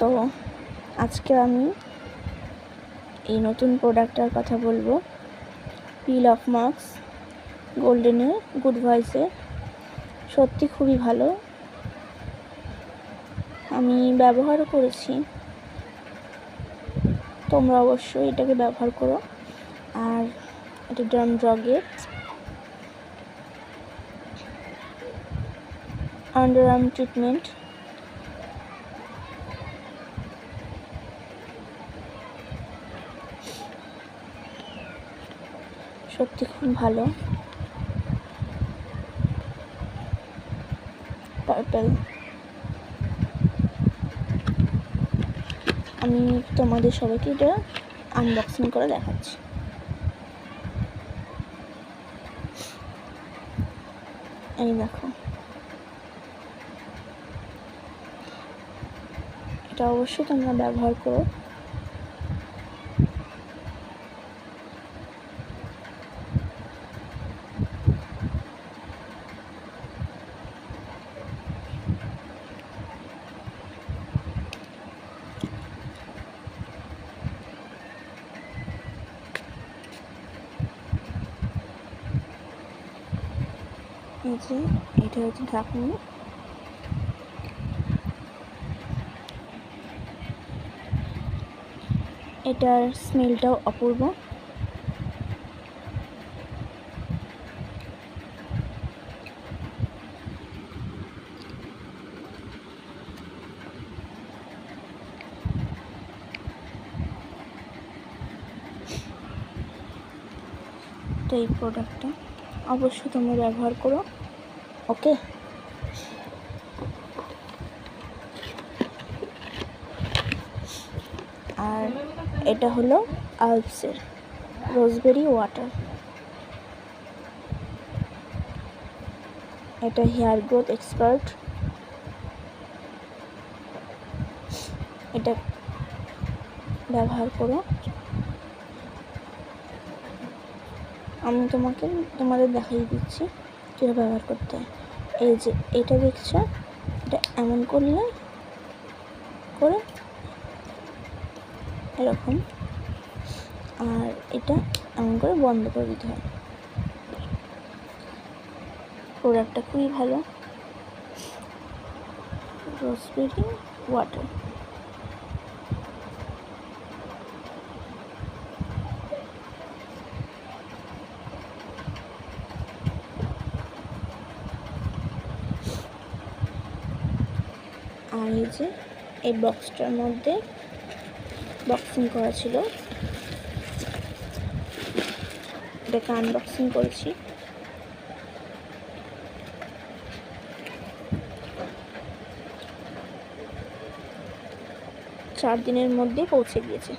তো আজকে আমি এই নতুন প্রোডাক্টটার কথা বলবো, পিল অফ মাস্ক গোল্ডেনের গুড ভয়েসের। সত্যি খুবই ভালো, আমি ব্যবহারও করেছি। তোমরা অবশ্যই এটাকে ব্যবহার করো। আর এটা ড্রামড্রগের আন্ডার আর্ম ট্রিটমেন্ট। সত্যি খুব ভালো। পার্পল। আমি তোমাদের সবাইকে এটা আনবক্সিং করে দেখাচ্ছি। এই দেখো, এটা অবশ্যই তোমরা ব্যবহার করো। এই যে এটা হচ্ছে ঢাকনি। এটার স্মেলটাও অপূর্ব। তো এই প্রোডাক্টটা অবশ্যই তোমরা ব্যবহার করো, ওকে? আর এটা হলো আলপসের রোজবেরি ওয়াটার। এটা হেয়ার গ্রোথ এক্সপার্ট। এটা ব্যবহার করো। আমি তোমাদের দেখিয়ে দিচ্ছি কীভাবে ব্যবহার করতে হয়। এই যে এটা দেখছো, এটা এমন করলে করে এরকম, আর এটা এমন করে বন্ধ করে দিতে হয়। প্রোডাক্টটা খুবই ভালো, রোজবেরি ওয়াটার। আর এই যে এই বক্সটার মধ্যে বক্সিং করা ছিল, এটাকে আনবক্সিং করেছি। চার দিনের মধ্যে পৌঁছে গিয়েছে।